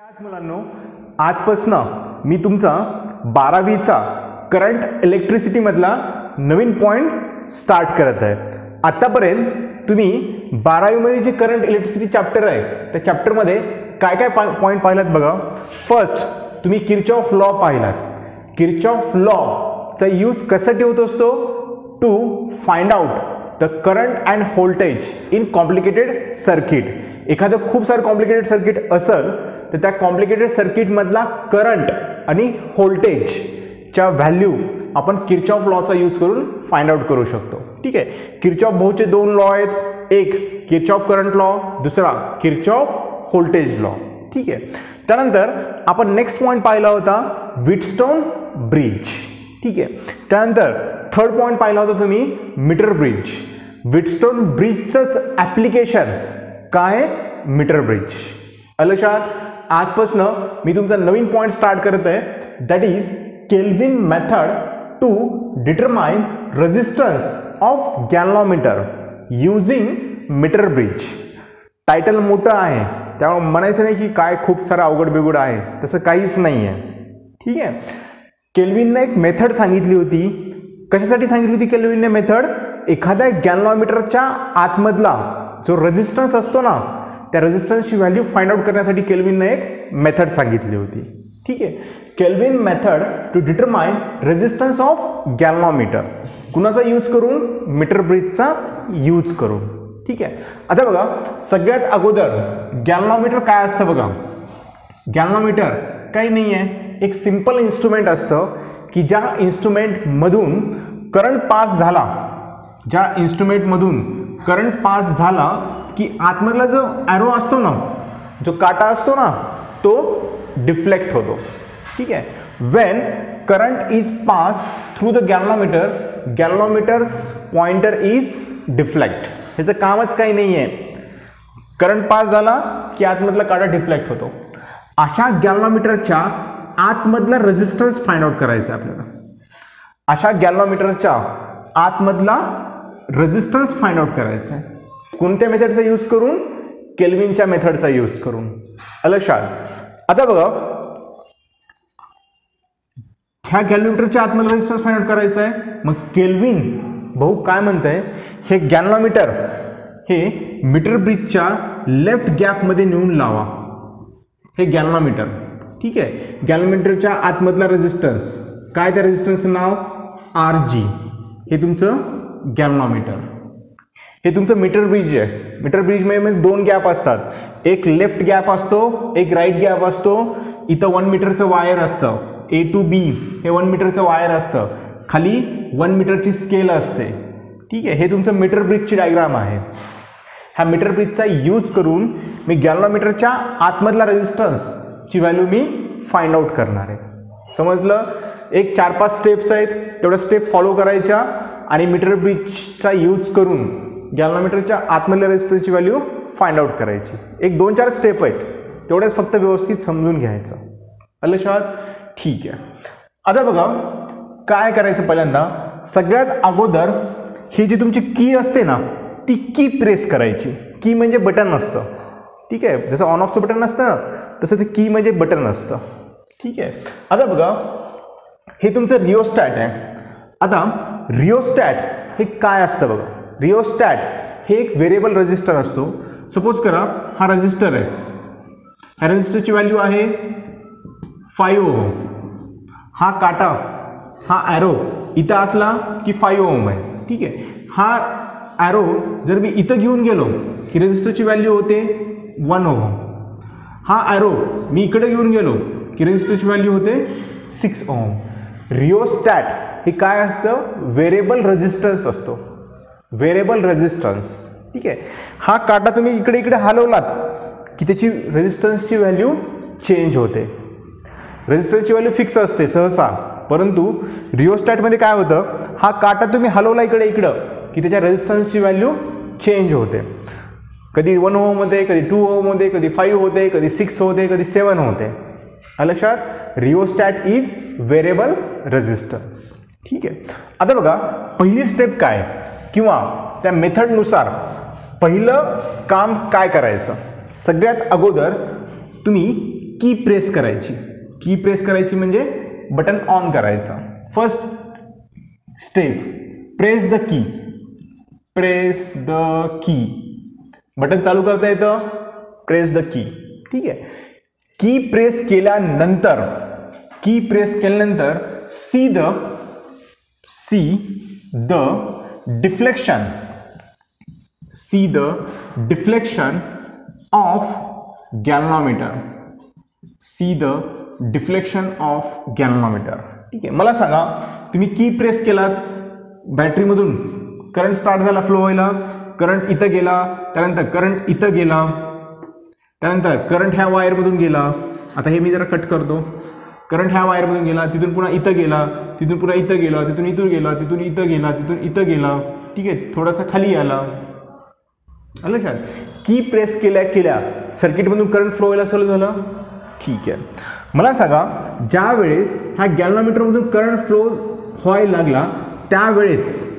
आज मुलांनो, आजपासनं मी तुमचा 12वीचा करंट इलेक्ट्रिसिटी मधला नवीन पॉइंट स्टार्ट करत आहे. आतापर्यंत तुम्ही 12वी मध्ये जे करंट इलेक्ट्रिसिटी चॅप्टर आहे त्या चॅप्टर मध्ये काय काय पॉइंट पाहिलात बघा. फर्स्ट तुम्ही किर्चॉफ लॉ पाहिलात. किर्चॉफ लॉ चा यूज कशासाठी होत असतो? To find out the current and voltage in complicated circuit. एखादं खूप सारं कॉम्प्लिकेटेड सर्किट असेल तर त्या कॉम्प्लिकेटेड सर्किट मधला करंट आणि व्होल्टेजच्या व्हॅल्यू आपण किर्चॉफ लॉचा यूज करून फाइंड आउट करू शकतो. ठीक आहे. किर्चॉफ भाऊचे दोन लॉ आहेत, एक किर्चॉफ करंट लॉ, दुसरा किर्चॉफ व्होल्टेज लॉ. ठीक आहे. त्यानंतर आपण नेक्स्ट पॉइंट पाहिला होता व्हीटस्टोन ब्रिज. ठीक आहे. त्यानंतर थर्ड पॉइंट पाहिला होता तुम्ही मीटर ब्रिज. व्हीटस्टोन ब्रिजचंच ॲप्लिकेशन काय? Metre bridge. अलशात आजपासनं मी तुमचा नवीन पॉइंट स्टार्ट करत आहे, that is Kelvin method to determine resistance of galvanometer using metre bridge. Title मोठं आहे त्यामुळे म्हणायचं नाही की काय खूप सारं अवघड बिघड आहे, तसं काहीच नाही आहे. ठीक आहे. केल्विनने एक मेथड सांगितली होती. कशासाठी सांगितली होती केल्विनने मेथड? एखाद्या गॅल्व्हनोमीटरच्या आतमधला जो रेजिस्टन्स असतो ना, त्या रेजिस्टन्सची व्हॅल्यू फाइंड आउट करण्यासाठी केल्विनने एक मेथड सांगितली होती. ठीक आहे. Kelvin method to determine resistance of galvanometer. कुणाचा यूज करून? मीटर ब्रिजचा यूज करून. ठीक आहे. आता बघा, सगळ्यात अगोदर गॅल्व्हनोमीटर काय असतं बघा. गॅल्व्हनोमीटर काही नाही आहे, एक सिंपल इन्स्ट्रुमेंट असतं की ज्या इन्स्ट्रुमेंटमधून करंट पास झाला, ज्या इन्स्ट्रुमेंटमधून करंट पास झाला की आतमधला जो ॲरो असतो ना, जो काटा असतो ना, तो डिफ्लेक्ट होतो. ठीक आहे. When current is pass through the galvanometer, galvanometer's pointer is deflect. ह्याचं कामच काही नाही आहे. करंट पास झाला की आतमधला काटा डिफ्लेक्ट होतो. अशा गॅल्व्हनोमीटरच्या आतमधला रेजिस्टन्स फाइंड आउट करायचा आहे आपल्याला. अशा गॅल्व्हनोमीटरच्या आतमधला रेजिस्टन्स फाइंड आउट करायचा आहे. कोणत्या मेथडचा यूज करून? केल्विनच्या मेथडचा यूज करून. अलशाल. आता बघा, ह्या गॅल्व्हनोमीटरच्या आतमधला रेजिस्टन्स फाइंड आउट करायचा आहे. मग केल्विन भाऊ काय म्हणताय? हे गॅल्व्हनोमीटर हे मीटर ब्रिजच्या लेफ्ट गॅपमध्ये नेऊन लावा. हे गॅल्व्हनोमीटर. ठीक आहे. गॅल्व्हनोमीटरच्या आतमधला रेजिस्टन्स काय? त्या रेजिस्टन्सचं नाव RG. हे तुमचं गॅल्व्हनोमीटर. हे तुमचं मीटर ब्रिज आहे. मीटर ब्रिजमध्ये दोन गॅप असतात, एक लेफ्ट गॅप असतो, एक राईट गॅप असतो. इथं 1 मीटरचं वायर असतं. A to B हे 1 मीटरचं वायर असतं. खाली 1 मीटरची स्केल असते. ठीक आहे. हे तुमचं मीटर ब्रिजची डायग्राम आहे. ह्या मीटर ब्रिजचा यूज करून मी गॅल्व्हनोमीटरच्या आतमधला रेजिस्टन्सची व्हॅल्यू मी फाइंड आउट करणार आहे. समजलं? एक 4-5 स्टेप्स आहेत, तेवढ्या स्टेप फॉलो करायच्या आणि मीटर ब्रिजचा यूज करून गॅल्व्हनोमीटरच्या आतमधल्या रेजिस्टन्सची व्हॅल्यू फाइंड आउट करायची. एक 2-4 स्टेप आहेत, तेवढ्याच फक्त व्यवस्थित समजून घ्यायचं. अलशात. ठीक आहे. आता बघा काय करायचं. पहिल्यांदा सगळ्यात अगोदर ही जी तुमची की असते ना, ती की प्रेस करायची. की म्हणजे बटन असतं. ठीक आहे. जसं ऑन ऑफचं बटन असतं ना, तसं ते की म्हणजे बटन असतं. ठीक आहे. आता बघा, हे तुमचं रिओस्टॅट आहे. आता रिओस्टॅट हे काय असतं बघा. रिओस्टॅट हे एक व्हेरिएबल रेजिस्टर असतो. सपोज करा हा रेजिस्टर आहे. ह्या रेजिस्टरची व्हॅल्यू आहे 5 ओहम. हा काटा, हा ॲरो इथं असला की 5 ओहम आहे. ठीक आहे. हा ॲरो जर मी इथं घेऊन गेलो की रेजिस्टरची व्हॅल्यू होते 1 ओहम. हा ॲरो मी इकडे घेऊन गेलो की रेजिस्टरची व्हॅल्यू होते 6 ओहम. रिओस्टॅट हे काय असतं? व्हेरिएबल रेजिस्टन्स असतो. Variable resistance. ठीक आहे. हा काटा तुम्ही इकडे इकडे हलवलात की त्याची रेजिस्टन्सची व्हॅल्यू चेंज होते. रेजिस्टन्सची व्हॅल्यू फिक्स असते सहसा, परंतु रिओस्टॅटमध्ये काय होतं? हा काटा तुम्ही हलवला इकडे इकडं की त्याच्या रेजिस्टन्सची व्हॅल्यू चेंज होते. कधी 1 ओहम होते, कधी 2 ओहम होते, कधी 5 होते, कधी 6 होते, कधी 7 होते. अलशात. Rheostat is variable resistance. ठीक आहे. आता बघा पहिली स्टेप काय किंवा त्या मेथडनुसार पहिलं काम काय करायचं? सगळ्यात अगोदर तुम्ही की प्रेस करायची. की प्रेस करायची म्हणजे बटन ऑन करायचं. First step, press the key. Press the key. Button चालू करता येतं, प्रेस द की. ठीक आहे. की प्रेस केल्यानंतर see the deflection of galvanometer. ठीक आहे. मला सांगा, तुम्ही की प्रेस केलात, बॅटरीमधून करंट स्टार्ट झाला फ्लो व्हायला, करंट इथं गेला, त्यानंतर करंट इथं गेला, त्यानंतर करंट ह्या वायरमधून गेला. आता हे मी जरा कट करतो. करंट ह्या वायरमधून गेला, तिथून पुन्हा इथं गेला, तिथून पुन्हा इथं गेला, तिथून इथून गेला, तिथून इथं गेला, तिथून इथं गेला. ठीक आहे. थोडासा खाली आला. आलं लक्षात? की प्रेस केल्या सर्किटमधून करंट फ्लो व्हायला चालू झालं. ठीक आहे. मला सांगा, ज्या वेळेस ह्या गॅल्व्हनोमीटरमधून करंट फ्लो व्हायला लागला त्यावेळेस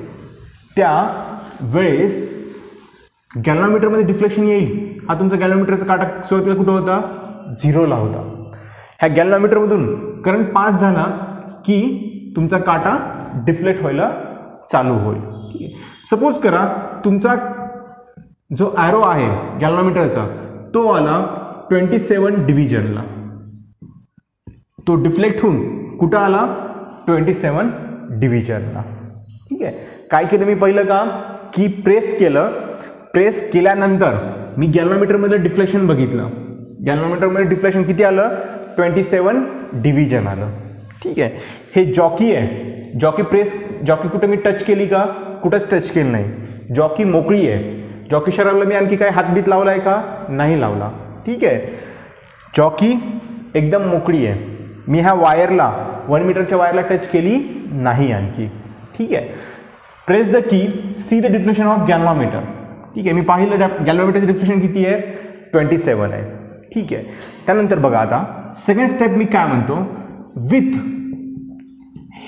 गॅल्व्हनोमीटरमध्ये डिफ्लेक्शन येईल. हा तुमचा गॅल्व्हनोमीटरचा काटा सुरुवातीला कुठं होता? 0ला होता. ह्या गॅल्व्हनोमीटरमधून करंट पास झाला की तुमचा काटा डिफ्लेक्ट व्हायला चालू होईल. ठीक आहे. सपोज करा, तुमचा जो ॲरो आहे गॅल्व्हनोमीटरचा तो आला 27 डिव्हिजनला. तो डिफ्लेक्ट होऊन कुठं आला? 27 डिव्हिजनला. ठीक आहे. काय केलं मी पहिलं काम? की प्रेस केलं. प्रेस केल्यानंतर मी गॅल्व्हनोमीटरमध्ये डिफ्लेक्शन बघितलं. गॅल्व्हनोमीटरमध्ये डिफ्लेक्शन किती आलं? 27 डिव्हिजन आलं. ठीक आहे. हे जॉकी आहे. जॉकी कुठं मी टच केली का? कुठंच टच केलं नाही. जॉकी मोकळी आहे. जॉकी शरीराला मी आणखी काय हातबीत लावला आहे का? नाही लावला. ठीक आहे. जॉकी एकदम मोकळी आहे. मी ह्या वायरला 1 मीटरच्या वायरला टच केली नाही आणखी. ठीक आहे. Press the key, see the deflection of galvanometer. ठीक आहे. मी पाहिलं गॅल्व्हनोमीटरचं डिफ्लेक्शन किती आहे? 27 आहे. ठीक आहे. त्यानंतर बघा, आता सेकंड स्टेप मी काय म्हणतो? With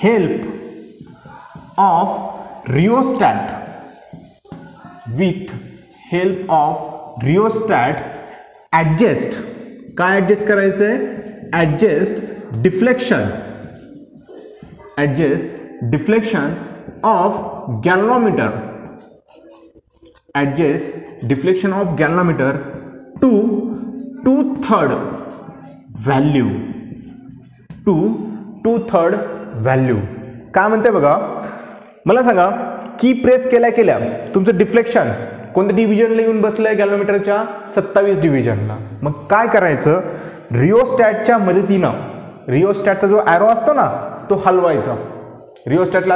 help of rheostat adjust. काय ॲडजस्ट करायचं आहे? Adjust deflection of galvanometer. To 2/3 value. काय म्हणते बघा, मला सांगा, की प्रेस केल्या तुमचं डिफ्लेक्शन कोणत्या डिव्हिजनला येऊन बसलंय? गॅल्व्हनोमीटरच्या 27 डिव्हिजनला. मग काय करायचं? रिओस्टॅटच्या मदतीनं, रिओस्टॅटचा जो ॲरो असतो ना तो हलवायचा. रिओस्टॅटला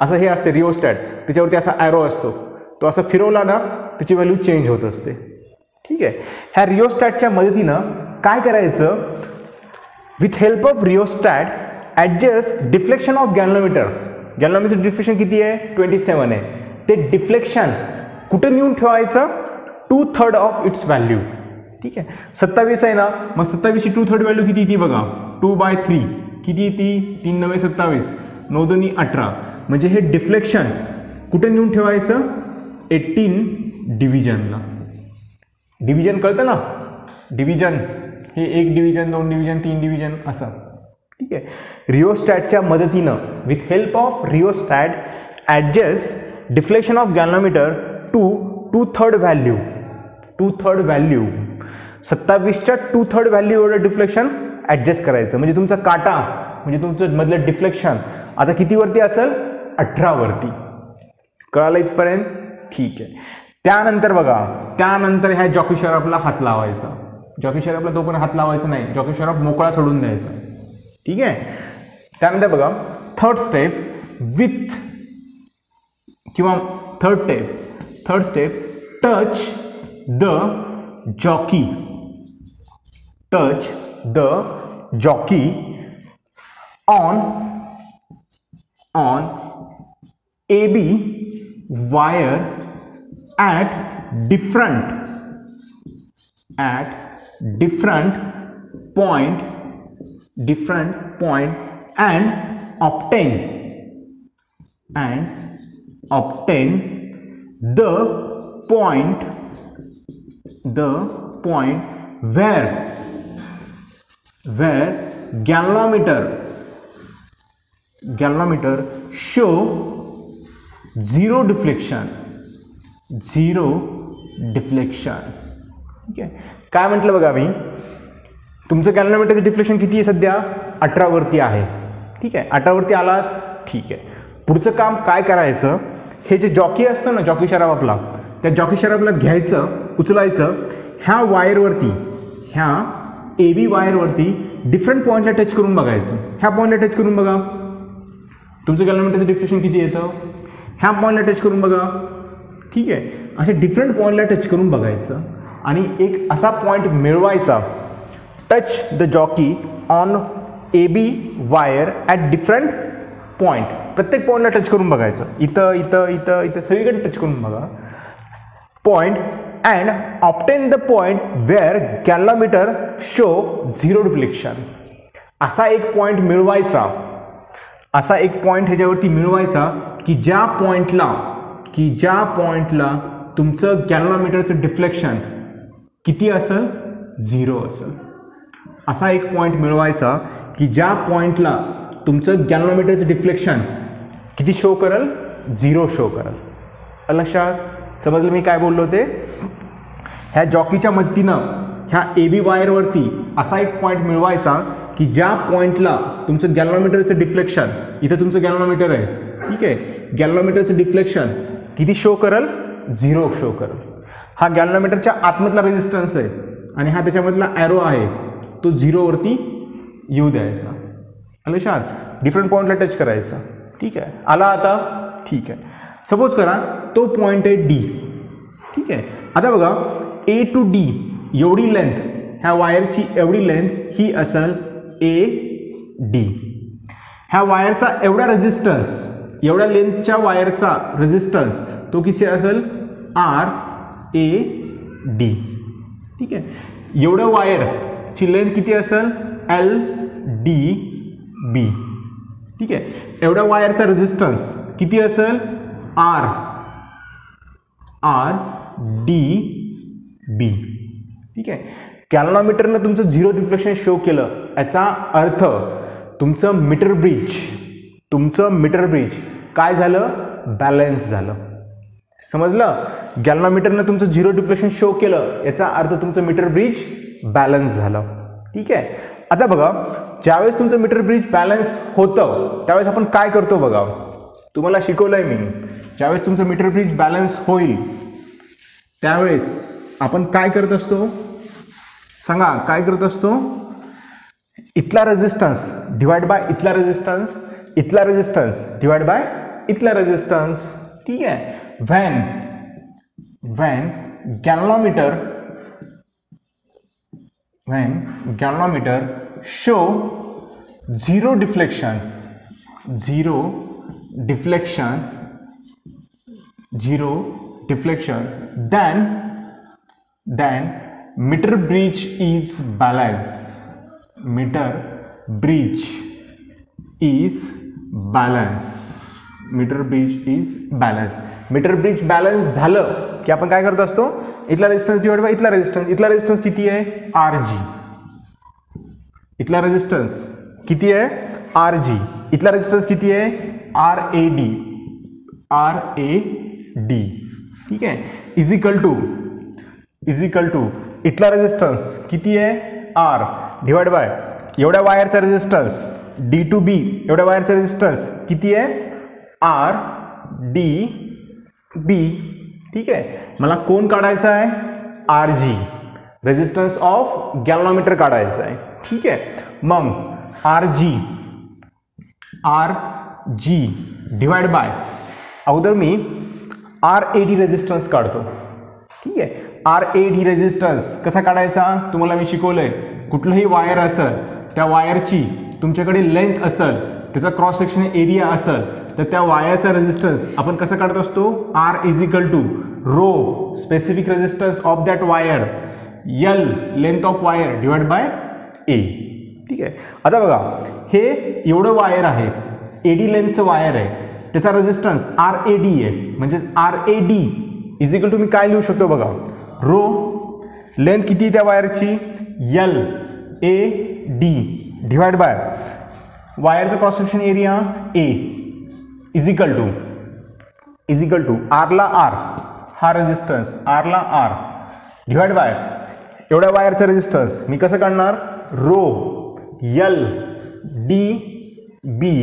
असं हे असते रिओस्टॅट, त्याच्यावरती असा ॲरो असतो. तो असं फिरवला ना त्याची व्हॅल्यू चेंज होत असते. ठीक आहे. ह्या रिओस्टॅटच्या मदतीनं काय करायचं? With help of rheostat adjust deflection of galvanometer. गॅल्व्हनोमीटरचं डिफ्लेक्शन किती आहे? 27 आहे. ते डिफ्लेक्शन कुठे नेऊन ठेवायचं? 2/3 ऑफ इट्स व्हॅल्यू. ठीक आहे. 27 आहे ना, मग 27ची 2/3 व्हॅल्यू किती येते बघा? 2/3. किती येते? 3 9 27, 9 2 18. म्हणजे हे डिफ्लेक्शन कुठे नेऊन ठेवायचं? 18 डिव्हिजनला. डिव्हिजन कळतं ना? डिव्हिजन हे 1 डिव्हिजन, 2 डिव्हिजन, 3 डिव्हिजन असं. ठीक आहे. रिओस्टॅटच्या मदतीनं, with help of rheostat adjust deflection of galvanometer to 2/3 value. 2/3 value 27च्या 2/3 व्हॅल्यू एवढं डिफ्लेक्शन ॲडजस्ट करायचं. म्हणजे तुमचा काटा, म्हणजे तुमचं मधलं डिफ्लेक्शन आता कितीवरती असेल? 18 वरती. कळालं इथपर्यंत? ठीक आहे. त्यानंतर बघा, त्यानंतर ह्या जॉकी शराफला हात लावायचा. जॉकी शराफला तो पण हात लावायचा नाही. जॉकी शराफ मोकळा सोडून द्यायचा. ठीक आहे. त्यानंतर बघा, third step touch the jockey on AB wire at different point and obtain the point where galvanometer show zero deflection. ठीक आहे. काय म्हटलं बघा मी, तुमचं गॅल्व्हनोमीटरचं डिफ्लेक्शन किती आहे सध्या 18 वरती आहे. ठीक आहे, 18 वरती आलात. ठीक आहे, पुढचं काम काय करायचं, हे जे जॉकी असतं ना, जॉकी शराब आपला, त्या जॉकी शराबला घ्यायचं, उचलायचं, ह्या वायरवरती, ह्या AB वायरवरती डिफरंट पॉईंटला टच करून बघायचं. ह्या पॉईंटला टच करून बघा, तुमचं गॅल्व्हनोमीटरचं डिफ्लेक्शन किती येतं. ह्या पॉईंटला टच करून बघा. ठीक आहे, असे डिफरंट पॉईंटला टच करून बघायचं आणि एक असा पॉईंट मिळवायचा. Touch the jockey on AB wire at different point. प्रत्येक पॉईंटला टच करून बघायचं, इथं इथं इथं इथं सगळीकडे टच करून बघा point, and obtain the point where galvanometer show zero deflection. असा एक पॉईंट मिळवायचा, असा एक पॉईंट ह्याच्यावरती मिळवायचा की ज्या पॉईंटला तुमचं गॅल्व्हनोमीटरचं डिफ्लेक्शन किती असेल, 0 असेल. असा एक पॉईंट मिळवायचा की ज्या पॉईंटला तुमचं गॅल्व्हनोमीटरचं डिफ्लेक्शन किती शो करेल, 0 शो करेल. लक्षात समजलं मी काय बोललो ते. ह्या जॉकीच्या मदतीनं ह्या AB वायरवरती असा एक पॉईंट मिळवायचा की ज्या पॉईंटला तुमचं गॅल्व्हनोमीटरचं डिफ्लेक्शन, इथं तुमचं गॅल्व्हनोमीटर आहे. ठीक आहे, गॅल्व्हनोमीटरचं डिफ्लेक्शन किती शो करेल, 0 शो करेल. हा गॅल्व्हनोमीटरच्या आतमधला रेजिस्टन्स आहे आणि हा त्याच्यामधला ॲरो आहे, तो 0 वरती येऊ द्यायचा. लक्षात, डिफरंट पॉईंटला टच करायचा. ठीक आहे, आला आता. ठीक आहे, सपोज करा तो पॉईंट आहे D. ठीक आहे, आता बघा A to D एवढी लेंथ, ह्या वायरची एवढी लेंथ ही असेल AD. ह्या वायरचा एवढा रेजिस्टन्स, एवढ्या लेंथच्या वायरचा रेजिस्टन्स तो किती असेल, RAD. ठीक आहे, एवढं वायरची लेंथ किती असेल, LDB. ठीक आहे, एवढ्या वायरचा रेजिस्टन्स किती असेल, RDB. ठीक आहे, गॅल्व्हनोमीटरनं तुमचं 0 डिफ्लेक्शन शो केलं, याचा अर्थ तुमचं मीटर ब्रिज काय झालं, बॅलन्स झालं. समजलं, गॅल्व्हनोमीटरनं तुमचं 0 डिफ्लेक्शन शो केलं, याचा अर्थ तुमचं मीटर ब्रिज बॅलन्स झालं. ठीक आहे, आता बघा ज्यावेळेस तुमचं मीटर ब्रिज बॅलन्स होतं त्यावेळेस आपण काय करतो बघा, तुम्हाला शिकवलंय मी. ज्यावेळेस तुमचं मीटर ब्रिज बॅलन्स होईल त्यावेळेस आपण काय करत असतो, सांगा काय करत असतो, इथला रेजिस्टन्स डिवाइड बाय इथला रेजिस्टन्स, इथला रेजिस्टन्स डिवाइड बाय इथला रेजिस्टन्स. ठीक आहे, when gallanometer show zero deflection, then meter bridge is balanced. Meter bridge is balance झालं की आपण काय करत असतो, इथला रेजिस्टन्स डिवाइड बाय इथला रेजिस्टन्स. इथला रेजिस्टन्स किती आहे, RG. इथला रेजिस्टन्स किती आहे, RG. इथला रेजिस्टन्स किती आहे, RAD. ठीक आहे, इजिकल टू इथला रेजिस्टन्स किती आहे, R डिवाइड बाय एवढ्या वायरचा रेजिस्टन्स D to B, एवढ्या वायरचा रेजिस्टन्स किती आहे, RDB. ठीक आहे, मला कोण काढायचा आहे, RG, रेजिस्टन्स ऑफ गॅल्व्हनोमीटर काढायचा आहे. ठीक आहे, मग RG डिवाइड बाय, अगोदर मी RAD रेजिस्टन्स काढतो. ठीक आहे, RAD रेजिस्टन्स कसा काढायचा तुम्हाला मी शिकवलंय. कुठलंही वायर असेल, त्या वायरची तुमच्याकडे लेंथ असेल, त्याचा क्रॉस सेक्शन एरिया असेल, तर त्या वायरचा रेजिस्टन्स आपण कसं काढत असतो, R is equal to rho specific resistance of that wire, L length of wire divide by A. ठीक आहे, आता बघा हे एवढं वायर आहे, AD लेंथचं वायर आहे, त्याचा रेजिस्टन्स RAD आहे, म्हणजे RAD इजिकल टू मी काय लिहू शकतो बघा, रो लेंथ किती त्या वायरची, L A D divide by वायरचा cross section area A is equal to आरला आर हा रेजिस्टन्स आरला आर डिवाइड बाय एवढ्या वायरचा रेजिस्टन्स मी कसं काढणार rho L D B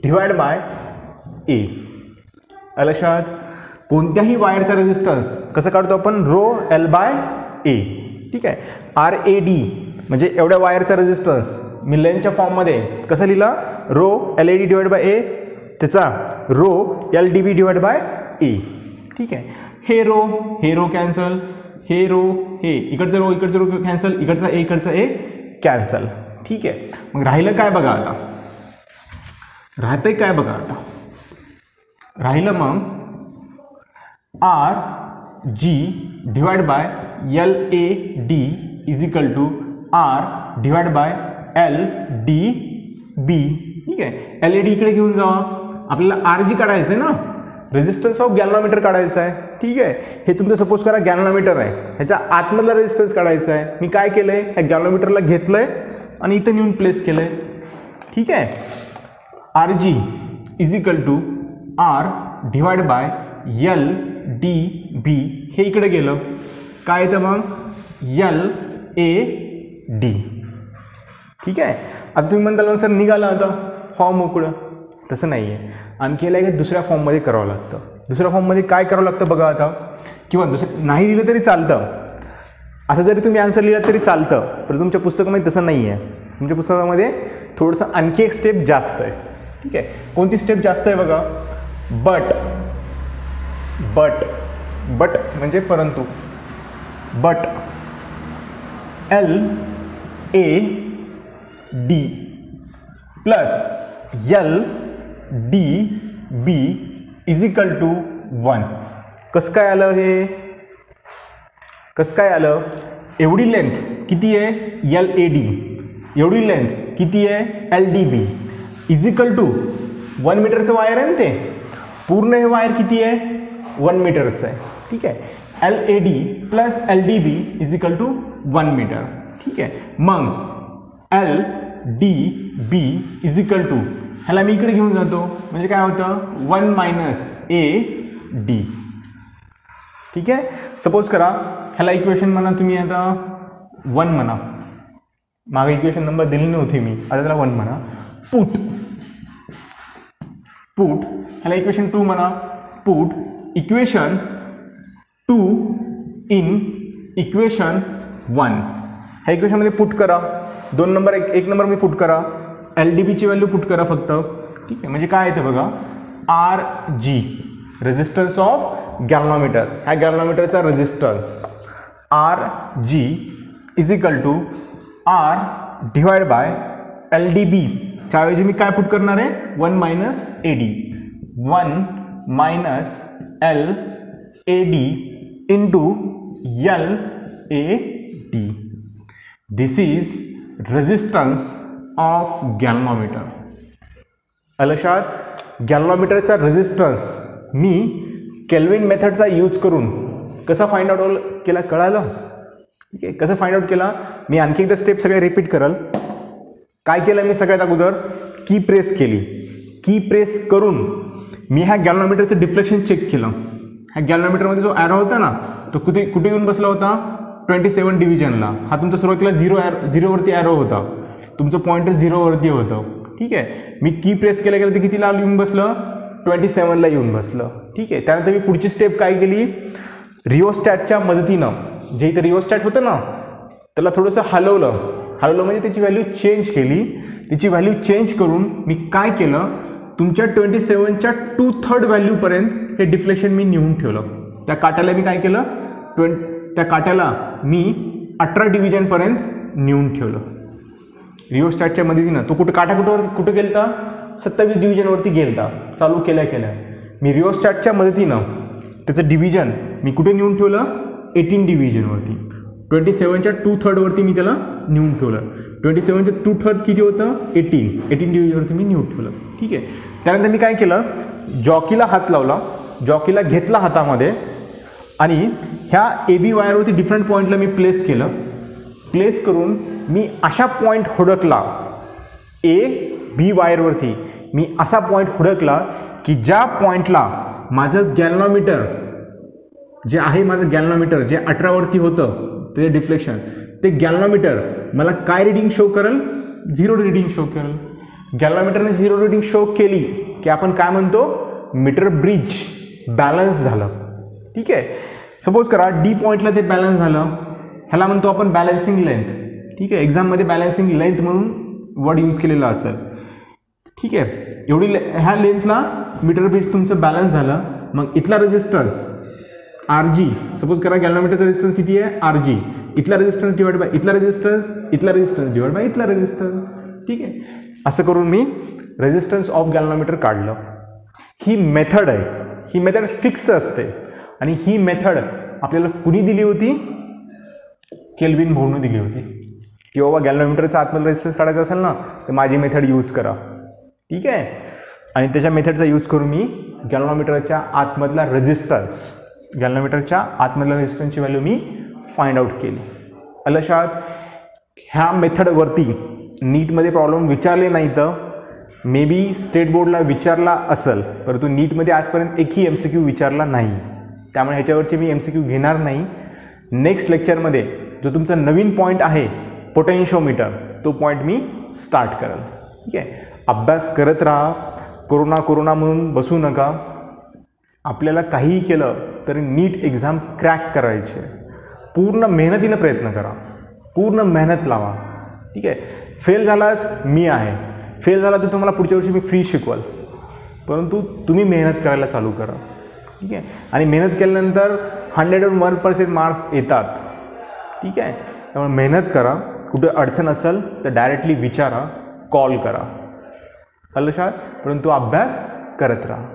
divide by A. लक्षात कोणत्याही वायरचा रेजिस्टन्स कसं काढतो आपण रो एल बाय ए. ठीक आहे. आर ए डी म्हणजे एवढ्या वायरचा रेजिस्टन्स मी लेंथच्या फॉर्ममध्ये कसं लिहिला rho L A D divide by A त्याचा rho L D B divide by A. ठीक आहे. हे रो कॅन्सल हे रो हे इकडचं रो कॅन्सल इकडचा ए कॅन्सल. ठीक आहे. मग राहिलं काय बघा आता राहतंय काय बघा आता राहिलं मग R G divide by L A D is equal to R divide by L D B. ठीक आहे. एल ए डी इकडे घेऊन जावा आपल्याला आर जी काढायचं आहे ना रेजिस्टन्स ऑफ गॅल्व्हनोमीटर काढायचं आहे. ठीक आहे. हे तुमचं सपोज करा गॅल्व्हनोमीटर आहे ह्याच्या आतमधला रेजिस्टन्स काढायचा आहे. मी काय केलंय ह्या गॅल्व्हनोमीटरला घेतलंय आणि इथं नेऊन प्लेस केलंय. ठीक आहे. R G is equal to R divide by L D B हे इकडे गेलं काय येतं मग एल ए डी. ठीक आहे. आता तुम्ही म्हणताल सर निघाला आता फॉर्म मोकळं तसं नाही आहे आणखी याला एक दुसऱ्या फॉर्ममध्ये करावं लागतं. दुसऱ्या फॉर्ममध्ये काय करावं लागतं बघा आता किंवा दुसरं नाही लिहिलं तरी चालतं असं जरी तुम्ही आन्सर लिहिलं तरी चालतं पण तुमच्या पुस्तकामध्ये तसं नाही आहे. तुमच्या पुस्तकामध्ये थोडंसं आणखी एक स्टेप जास्त आहे. ठीक आहे. कोणती स्टेप जास्त आहे बघा बट म्हणजे परंतु but L A D plus L D B is equal to 1. कसं काय आलं हे कसं काय आलं एवढी लेंथ किती आहे एल ए डी एवढी लेंथ किती आहे L D B is equal to 1 मीटरचं वायर आहे ना ते पूर्ण हे वायर किती आहे 1 मीटरचं आहे. ठीक आहे. L A D plus L D B is equal to 1 metre. ठीक आहे. मग L D B is equal to ह्याला मी इकडे घेऊन जातो म्हणजे काय होतं 1 मायनस ए डी. ठीक आहे. सपोज करा ह्याला इक्वेशन म्हणा तुम्ही आता 1 म्हणा मागे इक्वेशन नंबर दिली नव्हती मी आता त्याला 1 म्हणा पुट ह्याला इक्वेशन 2 म्हणा पुट इक्वेशन 2 इन इक्वेशन 1 ह्या इक्वेशनमध्ये पुट करा 2 नंबर 1 नंबर मी पुट करा एल डी बीची व्हॅल्यू पुट करा फक्त. ठीक आहे. म्हणजे काय येतं बघा R G resistance of galvanometer ह्या गॅल्व्हनोमीटरचा resistance R G is equal to R divide by L D B त्याऐवजी मी काय पुट करणार आहे 1 minus A D 1 minus L A D into L A D. This is resistance of galvanometer. लक्षात गॅल्व्हनोमीटरचा resistance मी kelvin मेथडचा use करून कसा फाइंड आउट केला कळालं. ठीक आहे. कसं फाइंड आउट केला मी आणखी एकदा स्टेप सगळे रिपीट करल. काय केलं मी सगळ्यात अगोदर की प्रेस केली की प्रेस करून मी ह्या गॅल्व्हनोमीटरचं डिफ्लेक्शन चेक केलं. ह्या गॅल्व्हनोमीटरमध्ये जो ॲरो होता ना तो कुठे येऊन बसला होता 27 डिव्हिजनला. हा तुमचा सुरुवातीला 0वरती ॲरो होता तुमचं पॉइंटर 0वरती होतं. ठीक आहे. मी की प्रेस केलं गेलं ते कितीला येऊन बसलं 27ला येऊन बसलं. ठीक आहे. त्यानंतर मी पुढची स्टेप काय केली रिओस्टॅटच्या मदतीनं जे इथं रिओस्टॅट होतं ना त्याला थोडंसं हलवलं म्हणजे त्याची व्हॅल्यू चेंज केली. त्याची व्हॅल्यू चेंज करून मी काय केलं तुमच्या 27च्या 2/3 व्हॅल्यूपर्यंत हे डिफ्लेक्शन मी नेऊन ठेवलं. त्या काट्याला मी काय केलं त्या काट्याला मी 18 डिव्हिजनपर्यंत नेऊन ठेवलं रिओस्टॅटच्या मदतीनं. तो कुठं गेलता 27 डिव्हिजनवरती गेलता. चालू केल्या मी रिओस्टॅटच्या मदतीनं त्याचं डिव्हिजन मी कुठे नेऊन ठेवलं 18 डिव्हिजनवरती. 27च्या 2/3 वरती मी त्याला नेऊन ठेवलं. 27च्या 2/3 किती होतं 18 डिव्हिजनवरती मी नेऊन ठेवलं. ठीक आहे. त्यानंतर मी काय केलं जॉकीला हात लावला जॉकीला घेतला हातामध्ये आणि ह्या ए बी वायरवरती डिफरंट पॉईंटला मी प्लेस केलं. प्लेस करून मी अशा पॉईंट हुडकला, ए बी वायरवरती मी असा पॉईंट हुडकला की ज्या पॉईंटला माझं गॅल्व्हनोमीटर जे आहे, माझं गॅल्व्हनोमीटर जे 18वरती होतं ते डिफ्लेक्शन, ते गॅल्व्हनोमीटर मला काय रिडिंग शो करेल? 0 रिडिंग शो करेल. गॅल्व्हनोमीटरने 0 रिडिंग शो केली की आपण काय म्हणतो? मीटर ब्रिज बॅलन्स झालं. ठीक आहे. सपोज करा डी पॉईंटला ते बॅलन्स झालं, ह्याला म्हणतो आपण बॅलन्सिंग लेंथ. ठीक आहे. एक्झाममध्ये बॅलन्सिंग लेंथ म्हणून वर्ड यूज केलेला असेल. ठीक आहे. एवढी ह्या लेंथला मीटर ब्रिज तुमचं बॅलन्स झालं. मग इथला रेजिस्टन्स आर जी, सपोज करा गॅल्व्हनोमीटरचा रेजिस्टन्स किती आहे? R G. इथला रेजिस्टन्स डिवाइड बाय इथला रेजिस्टन्स, इथला रेजिस्टन्स डिवाइड बाय इथला रेजिस्टन्स. ठीक आहे. असं करून मी रेजिस्टन्स ऑफ गॅल्व्हनोमीटर काढलं. ही मेथड आहे, ही मेथड फिक्स असते आणि ही मेथड आपल्याला कुणी दिली होती? केल्विन भाऊने दिली होती की बाबा गॅल्व्हनोमीटरचा आतमध्ये रेजिस्टन्स काढायचा असेल ना तर माझी मेथड यूज करा. ठीक आहे. आणि त्याच्या मेथडचा यूज करून मी गॅल्व्हनोमीटरच्या आतमधला रेजिस्टन्स, गॅल्व्हनोमीटरच्या आतमधल्या रेजिस्टन्सची व्हॅल्यू मी फाइंड आउट केली. अलशात ह्या मेथडवरती नीटमध्ये प्रॉब्लेम विचारले नाही, तर मे बी स्टेट बोर्डला विचारला असेल, परंतु नीटमध्ये आजपर्यंत एकही MCQ विचारला नाही. त्यामुळे ह्याच्यावरचे मी MCQ घेणार नाही. नेक्स्ट लेक्चरमध्ये जो तुमचा नवीन पॉईंट आहे पोटेन्शिओमीटर, तो पॉईंट मी स्टार्ट करेल. ठीक आहे. अभ्यास करत राहा. कोरोना म्हणून बसू नका. आपल्याला काहीही केलं तरी नीट एक्झाम क्रॅक करायची आहे. पूर्ण मेहनतीनं प्रयत्न करा, पूर्ण मेहनत लावा. ठीक आहे. फेल झालात मी आहे, फेल झाला तर तुम्हाला पुढच्या वर्षी मी फ्री शिकवाल, परंतु तुम्ही मेहनत करायला चालू करा. ठीक आहे. आणि मेहनत केल्यानंतर 101% मार्क्स येतात. ठीक आहे. त्यामुळे मेहनत करा. कुठे अडचण असेल तर डायरेक्टली विचारा, कॉल करा. अलशात, परंतु अभ्यास करत राहा.